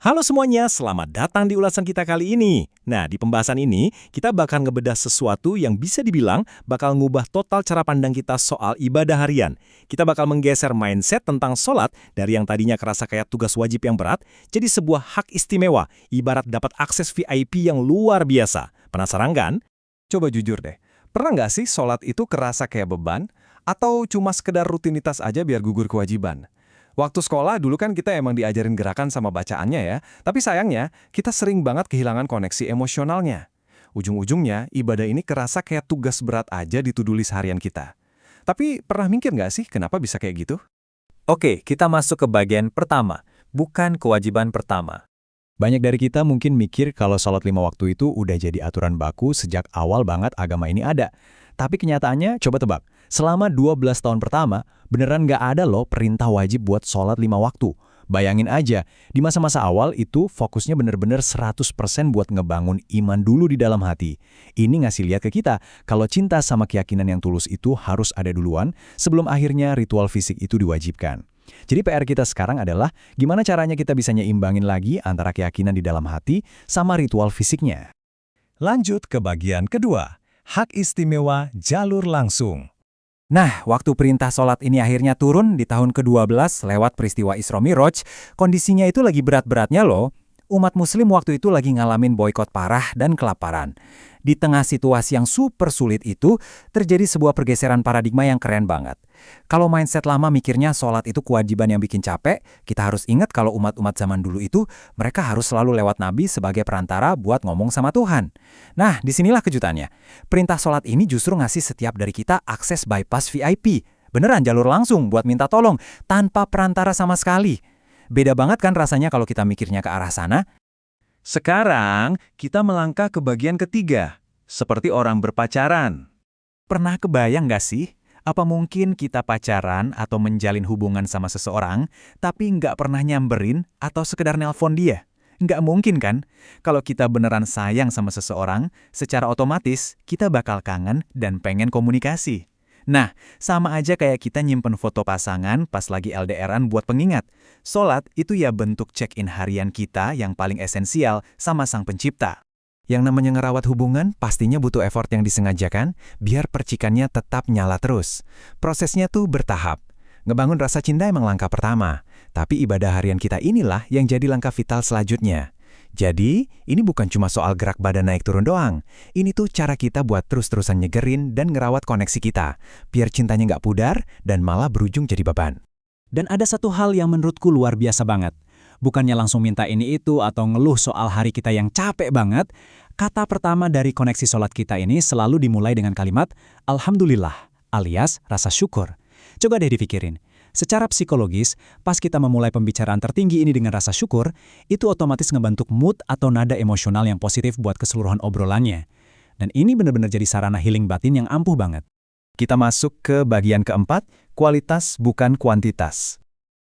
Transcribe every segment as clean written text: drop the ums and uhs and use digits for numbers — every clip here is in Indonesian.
Halo semuanya, selamat datang di ulasan kita kali ini. Nah, di pembahasan ini, kita bakal ngebedah sesuatu yang bisa dibilang bakal ngubah total cara pandang kita soal ibadah harian. Kita bakal menggeser mindset tentang sholat dari yang tadinya kerasa kayak tugas wajib yang berat, jadi sebuah hak istimewa, ibarat dapat akses VIP yang luar biasa. Penasaran kan? Coba jujur deh, pernah nggak sih sholat itu kerasa kayak beban? Atau cuma sekedar rutinitas aja biar gugur kewajiban? Waktu sekolah dulu kan kita emang diajarin gerakan sama bacaannya ya, tapi sayangnya kita sering banget kehilangan koneksi emosionalnya. Ujung-ujungnya, ibadah ini kerasa kayak tugas berat aja di to-do list harian kita. Tapi pernah mikir nggak sih kenapa bisa kayak gitu? Oke, kita masuk ke bagian pertama, bukan kewajiban pertama. Banyak dari kita mungkin mikir kalau sholat 5 waktu itu udah jadi aturan baku sejak awal banget agama ini ada. Tapi kenyataannya, coba tebak, selama 12 tahun pertama, beneran nggak ada loh perintah wajib buat sholat 5 waktu. Bayangin aja, di masa-masa awal itu fokusnya bener-bener 100% buat ngebangun iman dulu di dalam hati. Ini ngasih lihat ke kita, kalau cinta sama keyakinan yang tulus itu harus ada duluan, sebelum akhirnya ritual fisik itu diwajibkan. Jadi PR kita sekarang adalah gimana caranya kita bisa nyeimbangin lagi antara keyakinan di dalam hati sama ritual fisiknya. Lanjut ke bagian kedua, hak istimewa jalur langsung. Nah, waktu perintah sholat ini akhirnya turun di tahun ke-12 lewat peristiwa Isra Miraj, kondisinya itu lagi berat-beratnya loh. Umat muslim waktu itu lagi ngalamin boikot parah dan kelaparan. Di tengah situasi yang super sulit itu, terjadi sebuah pergeseran paradigma yang keren banget. Kalau mindset lama mikirnya sholat itu kewajiban yang bikin capek, kita harus ingat kalau umat-umat zaman dulu itu, mereka harus selalu lewat Nabi sebagai perantara buat ngomong sama Tuhan. Nah, disinilah kejutannya. Perintah sholat ini justru ngasih setiap dari kita akses bypass VIP. Beneran jalur langsung buat minta tolong, tanpa perantara sama sekali. Beda banget kan rasanya kalau kita mikirnya ke arah sana? Sekarang, kita melangkah ke bagian ketiga, seperti orang berpacaran. Pernah kebayang nggak sih? Apa mungkin kita pacaran atau menjalin hubungan sama seseorang, tapi nggak pernah nyamberin atau sekedar nelpon dia? Nggak mungkin kan? Kalau kita beneran sayang sama seseorang, secara otomatis kita bakal kangen dan pengen komunikasi. Nah, sama aja kayak kita nyimpen foto pasangan pas lagi LDRan buat pengingat. Sholat itu ya bentuk check-in harian kita yang paling esensial sama Sang Pencipta. Yang namanya ngerawat hubungan pastinya butuh effort yang disengajakan biar percikannya tetap nyala terus. Prosesnya tuh bertahap. Ngebangun rasa cinta emang langkah pertama, tapi ibadah harian kita inilah yang jadi langkah vital selanjutnya. Jadi, ini bukan cuma soal gerak badan naik turun doang. Ini tuh cara kita buat terus-terusan nyegerin dan ngerawat koneksi kita, biar cintanya nggak pudar dan malah berujung jadi beban. Dan ada satu hal yang menurutku luar biasa banget. Bukannya langsung minta ini itu atau ngeluh soal hari kita yang capek banget, kata pertama dari koneksi sholat kita ini selalu dimulai dengan kalimat Alhamdulillah alias rasa syukur. Coba deh dipikirin. Secara psikologis, pas kita memulai pembicaraan tertinggi ini dengan rasa syukur, itu otomatis ngebentuk mood atau nada emosional yang positif buat keseluruhan obrolannya. Dan ini benar-benar jadi sarana healing batin yang ampuh banget. Kita masuk ke bagian keempat, kualitas bukan kuantitas.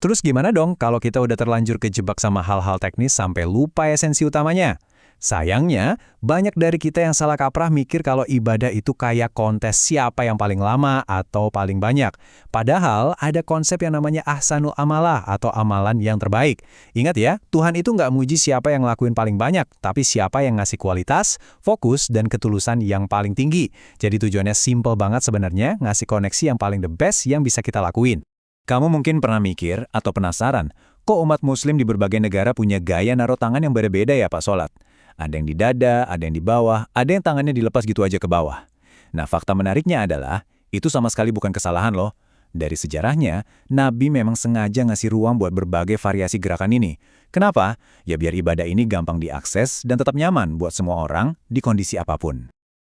Terus gimana dong kalau kita udah terlanjur kejebak sama hal-hal teknis sampai lupa esensi utamanya? Sayangnya, banyak dari kita yang salah kaprah mikir kalau ibadah itu kayak kontes siapa yang paling lama atau paling banyak. Padahal ada konsep yang namanya ahsanul amalah atau amalan yang terbaik. Ingat ya, Tuhan itu nggak muji siapa yang ngelakuin paling banyak, tapi siapa yang ngasih kualitas, fokus, dan ketulusan yang paling tinggi. Jadi tujuannya simple banget sebenarnya, ngasih koneksi yang paling the best yang bisa kita lakuin. Kamu mungkin pernah mikir atau penasaran, kok umat muslim di berbagai negara punya gaya naruh tangan yang beda-beda ya Pak Sholat? Ada yang di dada, ada yang di bawah, ada yang tangannya dilepas gitu aja ke bawah. Nah, fakta menariknya adalah, itu sama sekali bukan kesalahan loh. Dari sejarahnya, Nabi memang sengaja ngasih ruang buat berbagai variasi gerakan ini. Kenapa? Ya biar ibadah ini gampang diakses dan tetap nyaman buat semua orang di kondisi apapun.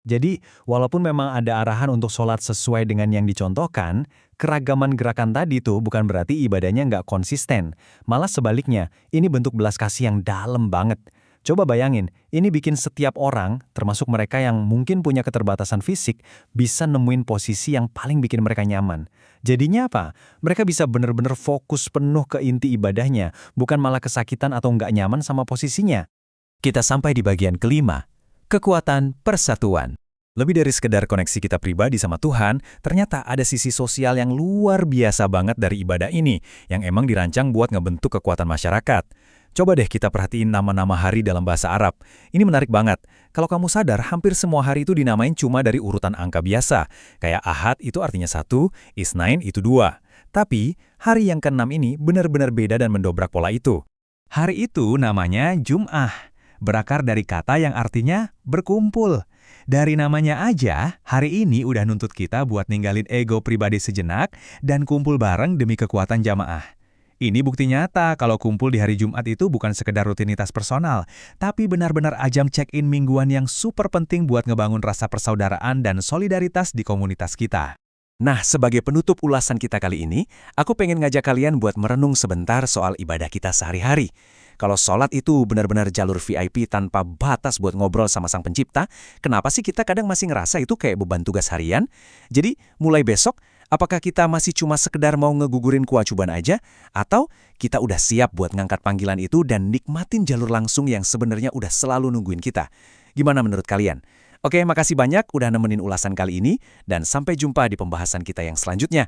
Jadi, walaupun memang ada arahan untuk sholat sesuai dengan yang dicontohkan, keragaman gerakan tadi tuh bukan berarti ibadahnya nggak konsisten. Malah sebaliknya, ini bentuk belas kasih yang dalam banget. Coba bayangin, ini bikin setiap orang, termasuk mereka yang mungkin punya keterbatasan fisik, bisa nemuin posisi yang paling bikin mereka nyaman. Jadinya apa? Mereka bisa benar-benar fokus penuh ke inti ibadahnya, bukan malah kesakitan atau nggak nyaman sama posisinya. Kita sampai di bagian kelima, kekuatan persatuan. Lebih dari sekedar koneksi kita pribadi sama Tuhan, ternyata ada sisi sosial yang luar biasa banget dari ibadah ini, yang emang dirancang buat ngebentuk kekuatan masyarakat. Coba deh kita perhatiin nama-nama hari dalam bahasa Arab. Ini menarik banget. Kalau kamu sadar, hampir semua hari itu dinamain cuma dari urutan angka biasa. Kayak Ahad itu artinya 1, Isnain itu 2. Tapi, hari yang ke-6 ini benar-benar beda dan mendobrak pola itu. Hari itu namanya Jum'ah, berakar dari kata yang artinya berkumpul. Dari namanya aja, hari ini udah nuntut kita buat ninggalin ego pribadi sejenak dan kumpul bareng demi kekuatan jamaah. Ini bukti nyata kalau kumpul di hari Jumat itu bukan sekedar rutinitas personal, tapi benar-benar ajang check-in mingguan yang super penting buat ngebangun rasa persaudaraan dan solidaritas di komunitas kita. Nah, sebagai penutup ulasan kita kali ini, aku pengen ngajak kalian buat merenung sebentar soal ibadah kita sehari-hari. Kalau sholat itu benar-benar jalur VIP tanpa batas buat ngobrol sama Sang Pencipta, kenapa sih kita kadang masih ngerasa itu kayak beban tugas harian? Jadi, mulai besok, apakah kita masih cuma sekedar mau ngegugurin kewajiban aja? Atau kita udah siap buat ngangkat panggilan itu dan nikmatin jalur langsung yang sebenarnya udah selalu nungguin kita? Gimana menurut kalian? Oke, makasih banyak udah nemenin ulasan kali ini, dan sampai jumpa di pembahasan kita yang selanjutnya.